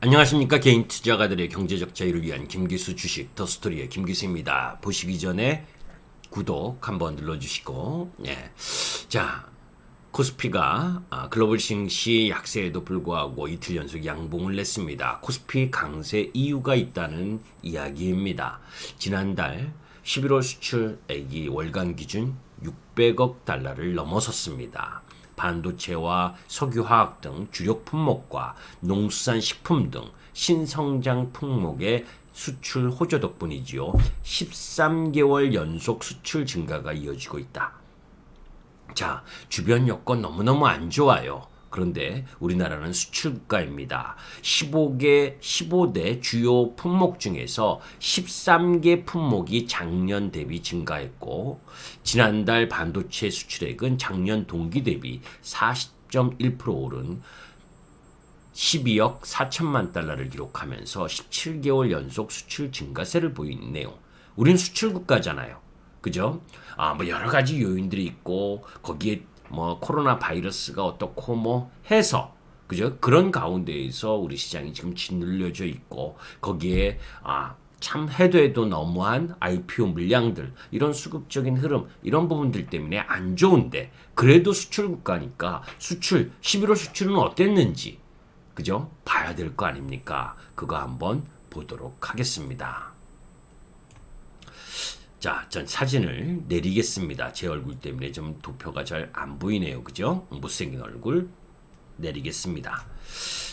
안녕하십니까. 개인 투자가들의 경제적 자유를 위한 김기수 주식 더스토리의 김기수입니다. 보시기 전에 구독 한번 눌러주시고, 예. 자, 코스피가 글로벌 증시 약세에도 불구하고 이틀 연속 양봉을 냈습니다. 코스피 강세 이유가 있다는 이야기입니다. 지난달 11월 수출액이 월간 기준 600억 달러를 넘어섰습니다. 반도체와 석유화학 등 주력 품목과 농수산 식품 등 신성장 품목의 수출 호조 덕분이지요. 13개월 연속 수출 증가가 이어지고 있다. 자, 주변 여건 너무너무 안 좋아요. 그런데 우리나라는 수출 국가입니다. 15대 주요 품목 중에서 13개 품목이 작년 대비 증가했고, 지난달 반도체 수출액은 작년 동기 대비 40.1% 오른 12억 4천만 달러를 기록하면서 17개월 연속 수출 증가세를 보이는 내용. 우린 수출 국가잖아요. 그죠? 뭐 여러 가지 요인들이 있고 거기에 뭐 코로나 바이러스가 어떻고 뭐 해서 그죠? 그런 가운데에서 우리 시장이 지금 짓눌려져 있고 거기에 참 해도 너무한 IPO 물량들 이런 수급적인 흐름 이런 부분들 때문에 안 좋은데 그래도 수출 국가니까 수출 11월 수출은 어땠는지 그죠? 봐야 될 거 아닙니까? 그거 한번 보도록 하겠습니다. 자, 전 사진을 내리겠습니다. 제 얼굴 때문에 좀 도표가 잘 안 보이네요. 그죠? 못생긴 얼굴 내리겠습니다.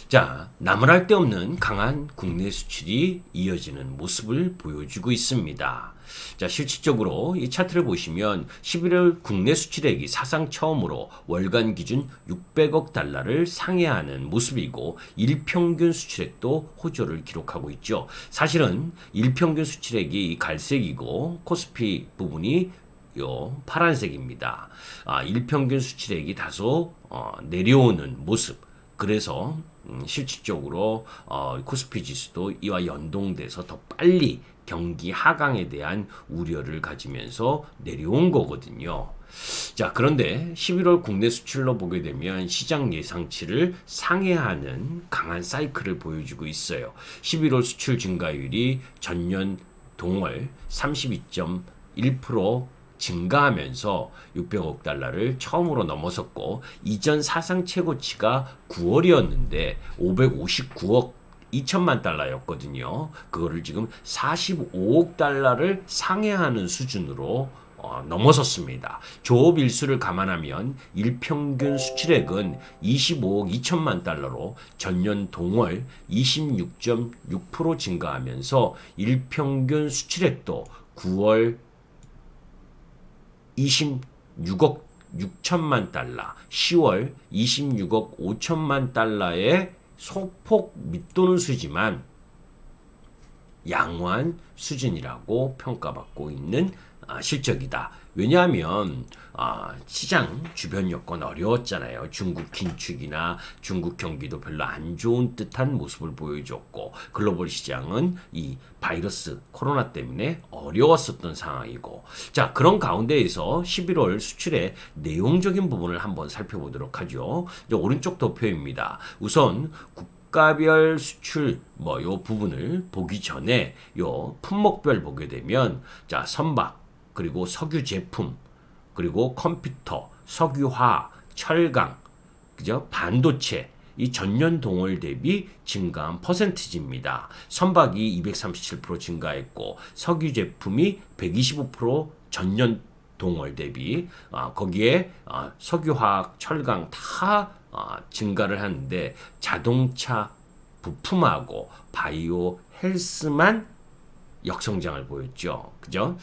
자, 나무랄 데 없는 강한 국내 수출이 이어지는 모습을 보여주고 있습니다. 자, 실질적으로 이 차트를 보시면 11월 국내 수출액이 사상 처음으로 월간 기준 600억 달러를 상회하는 모습이고 일평균 수출액도 호조를 기록하고 있죠. 사실은 일평균 수출액이 갈색이고 코스피 부분이 요 파란색입니다. 일평균 수출액이 다소 내려오는 모습. 그래서 실질적으로 코스피 지수도 이와 연동돼서 더 빨리 경기 하강에 대한 우려를 가지면서 내려온 거거든요. 자, 그런데 11월 국내 수출로 보게 되면 시장 예상치를 상회하는 강한 사이클을 보여주고 있어요. 11월 수출 증가율이 전년 동월 32.1% 증가하면서 600억 달러를 처음으로 넘어섰고 이전 사상 최고치가 9월이었는데 559억 2천만 달러였거든요. 그거를 지금 45억 달러를 상회하는 수준으로 넘어섰습니다. 조업 일수를 감안하면 일평균 수출액은 25억 2천만 달러로 전년 동월 26.6% 증가하면서 일평균 수출액도 9월 26억 6천만 달러, 10월 26억 5천만 달러의 소폭 밑도는 수지만 양호한 수준이라고 평가받고 있는 실적이다. 왜냐하면 시장 주변 여건 어려웠잖아요. 중국 긴축이나 중국 경기도 별로 안 좋은 듯한 모습을 보여줬고 글로벌 시장은 이 바이러스 코로나 때문에 어려웠었던 상황이고 자 그런 가운데에서 11월 수출의 내용적인 부분을 한번 살펴보도록 하죠. 오른쪽 도표입니다. 우선 국가별 수출 요 부분을 보기 전에 요 품목별 보게 되면 자 선박 그리고 석유 제품, 그리고 컴퓨터, 석유화, 철강, 그죠? 반도체, 이 전년 동월 대비 증가한 퍼센티지입니다. 선박이 237% 증가했고, 석유 제품이 125% 전년 동월 대비, 거기에 석유화학, 철강 다 증가를 하는데, 자동차 부품하고 바이오 헬스만 역성장을 보였죠. 그죠?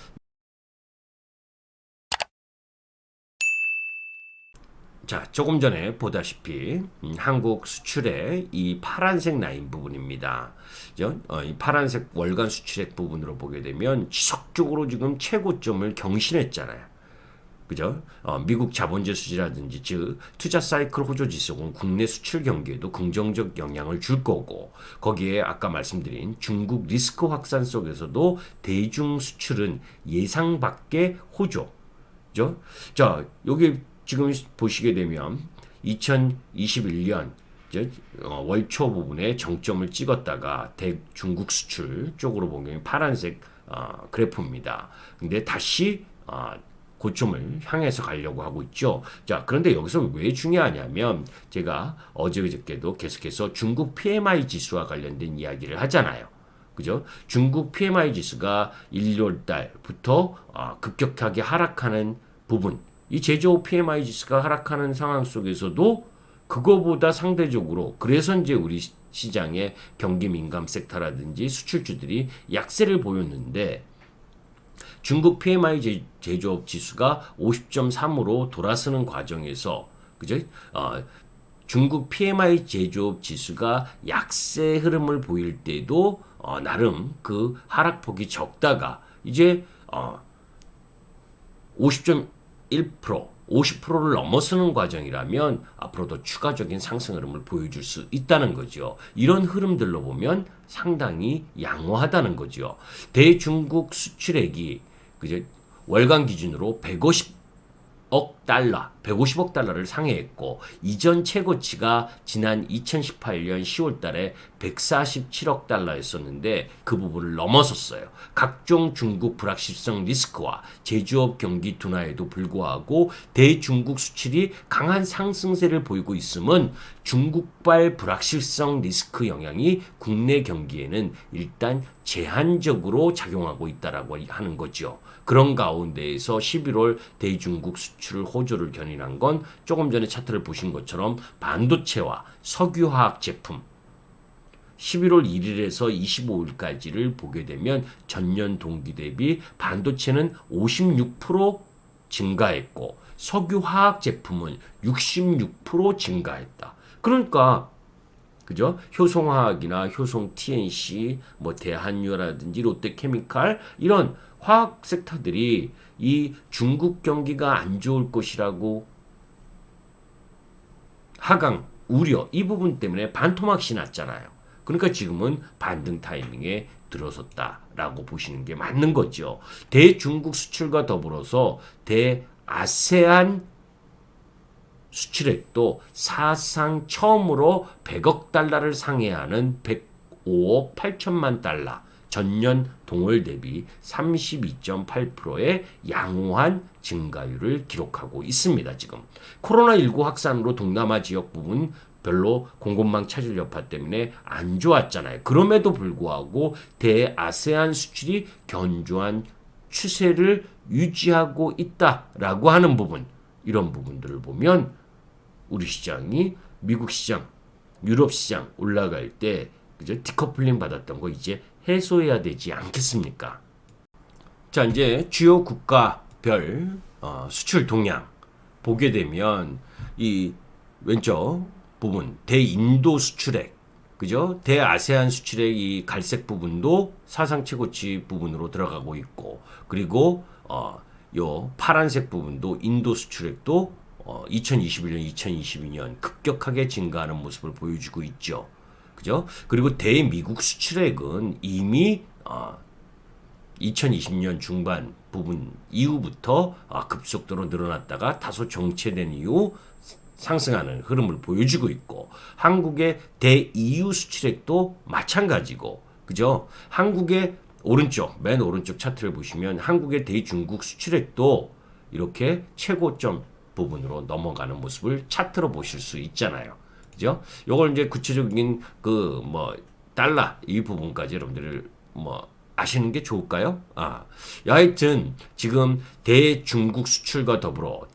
자, 조금 전에 보다시피 한국 수출의 이 파란색 라인 부분입니다. 그죠? 이 파란색 월간 수출액 부분으로 보게 되면 지속적으로 지금 최고점을 경신했잖아요. 그죠? 미국 자본재 수지라든지 즉 투자 사이클 호조 지수는 국내 수출 경기에도 긍정적 영향을 줄 거고 거기에 아까 말씀드린 중국 리스크 확산 속에서도 대중 수출은 예상 밖의 호조. 그죠? 자, 여기 지금 보시게 되면 2021년 월초 부분에 정점을 찍었다가 대중국 수출 쪽으로 보면 파란색 그래프입니다. 근데 다시 고점을 향해서 가려고 하고 있죠. 자, 그런데 여기서 왜 중요하냐면 제가 어저께도 계속해서 중국 PMI 지수와 관련된 이야기를 하잖아요. 그죠? 중국 PMI 지수가 1월 달부터 급격하게 하락하는 부분, 이 제조업 PMI 지수가 하락하는 상황 속에서도 그거보다 상대적으로 그래서 이제 우리 시장의 경기 민감 섹터라든지 수출주들이 약세를 보였는데 중국 PMI 제조업 지수가 50.3으로 돌아서는 과정에서 그죠? 중국 PMI 제조업 지수가 약세 흐름을 보일 때도 나름 그 하락폭이 적다가 이제 50.1% 50%를 넘어서는 과정이라면 앞으로도 추가적인 상승 흐름을 보여줄 수 있다는 거죠. 이런 흐름들로 보면 상당히 양호하다는 거죠. 대중국 수출액이 그죠? 월간 기준으로 150억 달러를 상회했고 이전 최고치가 지난 2018년 10월 달에 147억 달러였었는데 그 부분을 넘어섰어요. 각종 중국 불확실성 리스크와 제조업 경기 둔화에도 불구하고 대중국 수출이 강한 상승세를 보이고 있음은 중국발 불확실성 리스크 영향이 국내 경기에는 일단 제한적으로 작용하고 있다라고 하는 거죠. 그런 가운데에서 11월 대중국 수출 호조를 견인한 건 조금 전에 차트를 보신 것처럼 반도체와 석유화학 제품 11월 1일에서 25일까지를 보게 되면 전년 동기 대비 반도체는 56% 증가했고 석유화학 제품은 66% 증가했다. 그러니까 그죠? 효성화학이나 효성 TNC, 뭐 대한유라든지 롯데케미칼 이런 화학 섹터들이 이 중국 경기가 안 좋을 것이라고 하강, 우려 이 부분 때문에 반토막이 났잖아요. 그러니까 지금은 반등 타이밍에 들어섰다라고 보시는 게 맞는 거죠. 대중국 수출과 더불어서 대아세안 수출액도 사상 처음으로 100억 달러를 상회하는 105억 8천만 달러, 전년 동월 대비 32.8%의 양호한 증가율을 기록하고 있습니다. 지금 코로나19 확산으로 동남아 지역 부분 별로 공급망 차질 여파 때문에 안 좋았잖아요. 그럼에도 불구하고 대아세안 수출이 견조한 추세를 유지하고 있다라고 하는 부분, 이런 부분들을 보면 우리 시장이 미국 시장, 유럽 시장 올라갈 때 그죠? 디커플링 받았던 거 이제 해소해야 되지 않겠습니까? 자, 이제 주요 국가별 수출 동향 보게 되면 이 왼쪽 부분 대인도 수출액, 그죠? 대아세안 수출액 이 갈색 부분도 사상 최고치 부분으로 들어가고 있고, 그리고 요 파란색 부분도 인도 수출액도 2021년, 2022년 급격하게 증가하는 모습을 보여주고 있죠. 그죠? 그리고 대미국 수출액은 이미 2020년 중반 부분 이후부터 급속도로 늘어났다가 다소 정체된 이후 상승하는 흐름을 보여주고 있고, 한국의 대EU 수출액도 마찬가지고, 그죠? 한국의 맨 오른쪽 차트를 보시면 한국의 대중국 수출액도 이렇게 최고점 부분으로 넘어가는 모습을 차트로 보실 수 있잖아요. 그죠? 요걸 이제 구체적인 달러 이 부분까지 여러분들 아시는 게 좋을까요? 여하튼 지금 대중국 수출과 더불어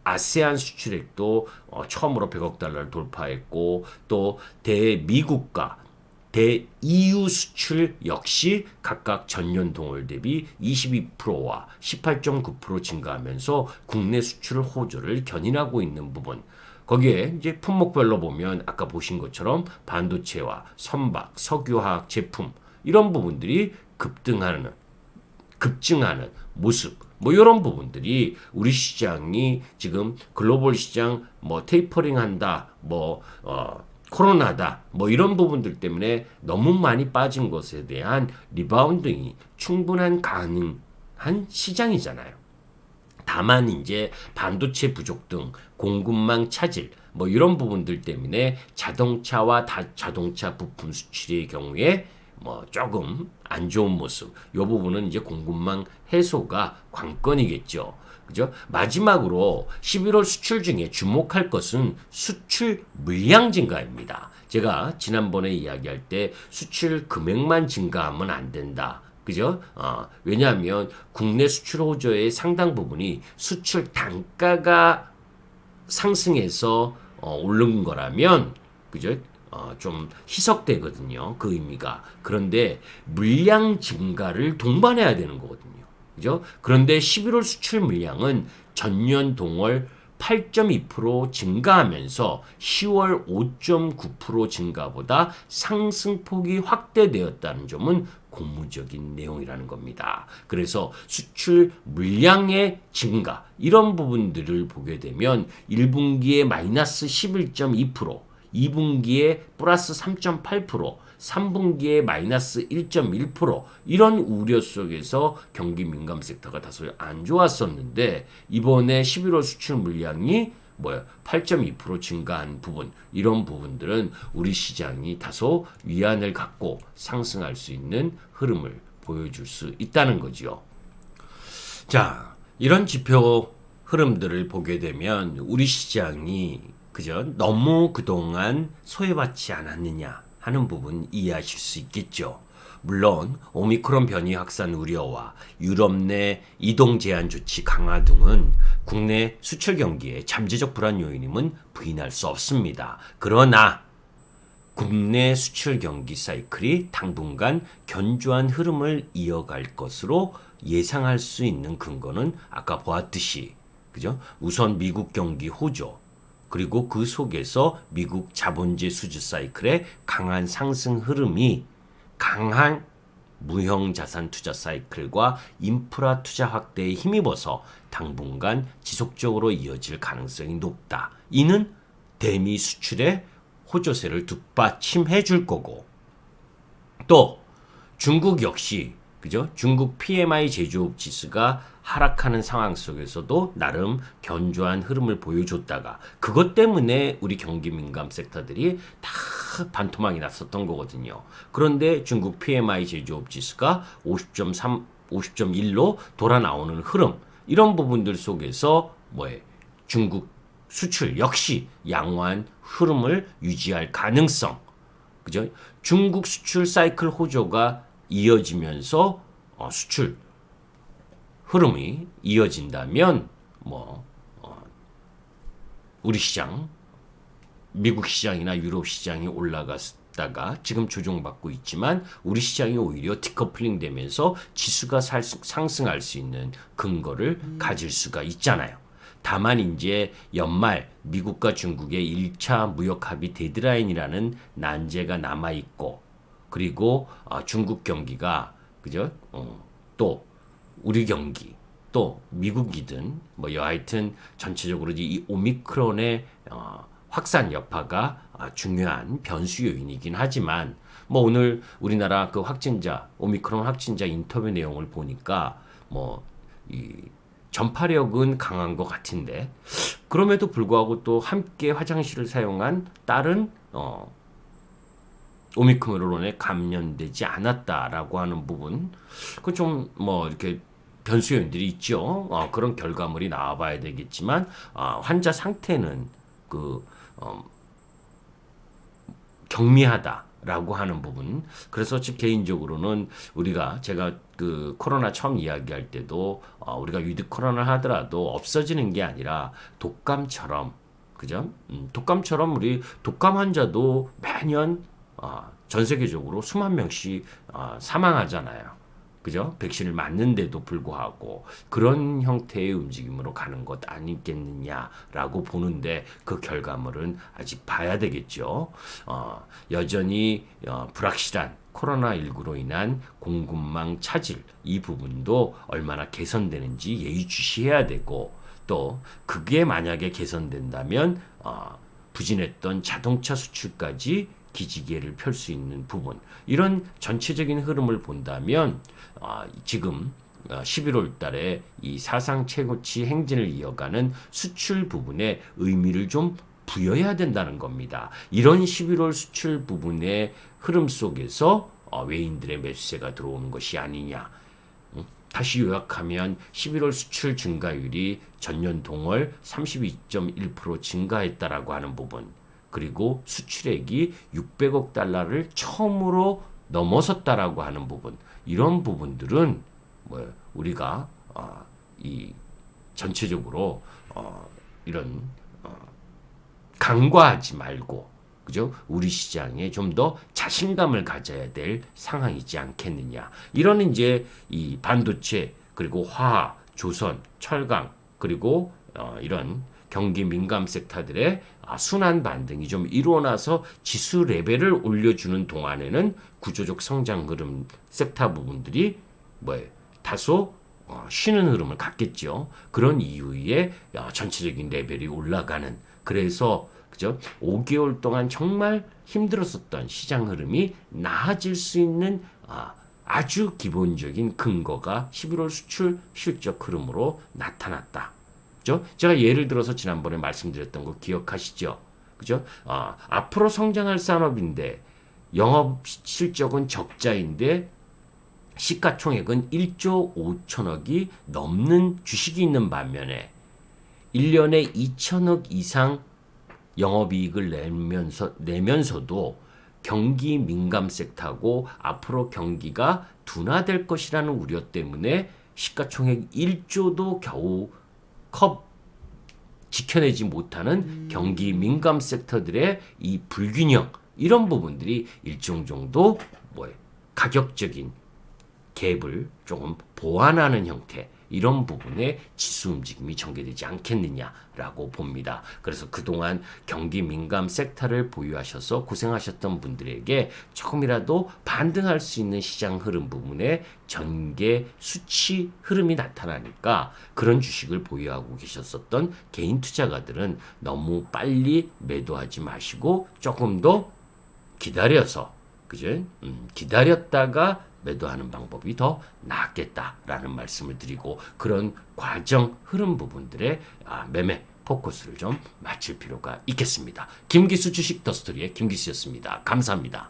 아세안 수출액도 처음으로 100억 달러를 돌파했고, 또 대미국과 대EU 수출 역시 각각 전년 동월 대비 22%와 18.9% 증가하면서 국내 수출 호조를 견인하고 있는 부분. 거기에 이제 품목별로 보면 아까 보신 것처럼 반도체와 선박, 석유화학 제품 이런 부분들이 급증하는 모습, 이런 부분들이 우리 시장이 지금 글로벌 시장 테이퍼링 한다, 코로나다, 이런 부분들 때문에 너무 많이 빠진 것에 대한 리바운딩이 충분한 가능한 시장이잖아요. 다만 이제 반도체 부족 등 공급망 차질 뭐 이런 부분들 때문에 자동차와 자동차 부품 수출의 경우에 뭐 조금 안 좋은 모습. 이 부분은 이제 공급망 해소가 관건이겠죠. 그죠? 마지막으로 11월 수출 중에 주목할 것은 수출 물량 증가입니다. 제가 지난번에 이야기할 때 수출 금액만 증가하면 안 된다. 그죠? 왜냐하면 국내 수출 호조의 상당 부분이 수출 단가가 상승해서 오른 거라면, 그죠? 좀 희석되거든요. 그 의미가. 그런데 물량 증가를 동반해야 되는 거거든요. 그죠? 그런데 11월 수출 물량은 전년 동월 8.2% 증가하면서 10월 5.9% 증가보다 상승폭이 확대되었다는 점은 고무적인 내용이라는 겁니다. 그래서 수출 물량의 증가 이런 부분들을 보게 되면 1분기에 마이너스 11.2%, 2분기에 플러스 3.8%, 3분기에 마이너스 1.1% 이런 우려 속에서 경기 민감 섹터가 다소 안 좋았었는데 이번에 11월 수출 물량이 8.2% 증가한 부분 이런 부분들은 우리 시장이 다소 위안을 갖고 상승할 수 있는 흐름을 보여줄 수 있다는 거지요. 자, 이런 지표 흐름들을 보게 되면 우리 시장이 그죠? 너무 그동안 소외받지 않았느냐 하는 부분 이해하실 수 있겠죠. 물론 오미크론 변이 확산 우려와 유럽 내 이동 제한 조치 강화 등은 국내 수출 경기의 잠재적 불안 요인임은 부인할 수 없습니다. 그러나 국내 수출 경기 사이클이 당분간 견조한 흐름을 이어갈 것으로 예상할 수 있는 근거는 아까 보았듯이 그죠? 우선 미국 경기 호조 그리고 그 속에서 미국 자본주의 수주 사이클의 강한 상승 흐름이 강한 무형 자산 투자 사이클과 인프라 투자 확대에 힘입어서 당분간 지속적으로 이어질 가능성이 높다. 이는 대미 수출의 호조세를 뒷받침해 줄 거고 또 중국 역시 그죠? 중국 PMI 제조업 지수가 하락하는 상황 속에서도 나름 견조한 흐름을 보여줬다가 그것 때문에 우리 경기 민감 섹터들이 다 반토막이 났었던 거거든요. 그런데 중국 PMI 제조업 지수가 50.3, 50.1로 돌아 나오는 흐름 이런 부분들 속에서 중국 수출 역시 양호한 흐름을 유지할 가능성 그죠? 중국 수출 사이클 호조가 이어지면서 수출 흐름이 이어진다면 우리 시장 미국 시장이나 유럽 시장이 올라갔다가 지금 조정받고 있지만 우리 시장이 오히려 디커플링 되면서 지수가 상승할 수 있는 근거를 가질 수가 있잖아요. 다만 이제 연말 미국과 중국의 1차 무역 합의 데드라인이라는 난제가 남아 있고 그리고 중국 경기가 그죠? 또 우리 경기 또 미국이든 여하튼 전체적으로 이 오미크론의 확산 여파가 중요한 변수 요인이긴 하지만 오늘 우리나라 그 확진자 오미크론 확진자 인터뷰 내용을 보니까 이 전파력은 강한 것 같은데 그럼에도 불구하고 또 함께 화장실을 사용한 다른 오미크론에 감염되지 않았다라고 하는 부분, 그 좀 이렇게 변수 요인들이 있죠. 그런 결과물이 나와봐야 되겠지만 환자 상태는 경미하다라고 하는 부분. 그래서 즉 개인적으로는 제가 그 코로나 처음 이야기할 때도 우리가 위드 코로나 하더라도 없어지는 게 아니라 독감처럼 그죠? 독감처럼 우리 독감 환자도 매년 전 세계적으로 수만 명씩 사망하잖아요. 그죠? 백신을 맞는데도 불구하고 그런 형태의 움직임으로 가는 것 아니겠느냐라고 보는데 그 결과물은 아직 봐야 되겠죠. 여전히 불확실한 코로나19로 인한 공급망 차질 이 부분도 얼마나 개선되는지 예의주시해야 되고 또 그게 만약에 개선된다면 부진했던 자동차 수출까지 기지개를 펼 수 있는 부분 이런 전체적인 흐름을 본다면 지금 11월 달에 이 사상 최고치 행진을 이어가는 수출 부분에 의미를 좀 부여해야 된다는 겁니다. 이런 11월 수출 부분의 흐름 속에서 외인들의 매수세가 들어오는 것이 아니냐. 다시 요약하면 11월 수출 증가율이 전년 동월 32.1% 증가했다라고 하는 부분, 그리고 수출액이 600억 달러를 처음으로 넘어섰다라고 하는 부분, 이런 부분들은 우리가 이 전체적으로 이런 간과하지 말고, 그죠? 우리 시장에 좀 더 자신감을 가져야 될 상황이지 않겠느냐. 이런 이제 이 반도체, 그리고 화학, 조선, 철강, 그리고 이런 경기 민감 섹터들의 순환 반등이 좀 일어나서 지수 레벨을 올려주는 동안에는 구조적 성장 흐름 섹터 부분들이 다소 쉬는 흐름을 갖겠죠. 그런 이후에 전체적인 레벨이 올라가는, 그래서 그죠? 5개월 동안 정말 힘들었었던 시장 흐름이 나아질 수 있는 아주 기본적인 근거가 11월 수출 실적 흐름으로 나타났다. 그죠? 제가 예를 들어서 지난번에 말씀드렸던 거 기억하시죠? 그죠? 앞으로 성장할 산업인데 영업 실적은 적자인데 시가총액은 1조 5천억이 넘는 주식이 있는 반면에 1년에 2천억 이상 영업이익을 내면서도 경기 민감 섹터고 앞으로 경기가 둔화될 것이라는 우려 때문에 시가총액 1조도 겨우 지켜내지 못하는 경기 민감 섹터들의 이 불균형, 이런 부분들이 일정 정도 가격적인 갭을 조금 보완하는 형태, 이런 부분에 지수 움직임이 전개되지 않겠느냐라고 봅니다. 그래서 그동안 경기 민감 섹터를 보유하셔서 고생하셨던 분들에게 조금이라도 반등할 수 있는 시장 흐름 부분에 전개 수치 흐름이 나타나니까 그런 주식을 보유하고 계셨었던 개인 투자가들은 너무 빨리 매도하지 마시고 조금 더 기다려서, 그죠? 기다렸다가 매도하는 방법이 더 낫겠다라는 말씀을 드리고, 그런 과정 흐름 부분들의 매매 포커스를 좀 맞출 필요가 있겠습니다. 김기수 주식 더스토리의 김기수였습니다. 감사합니다.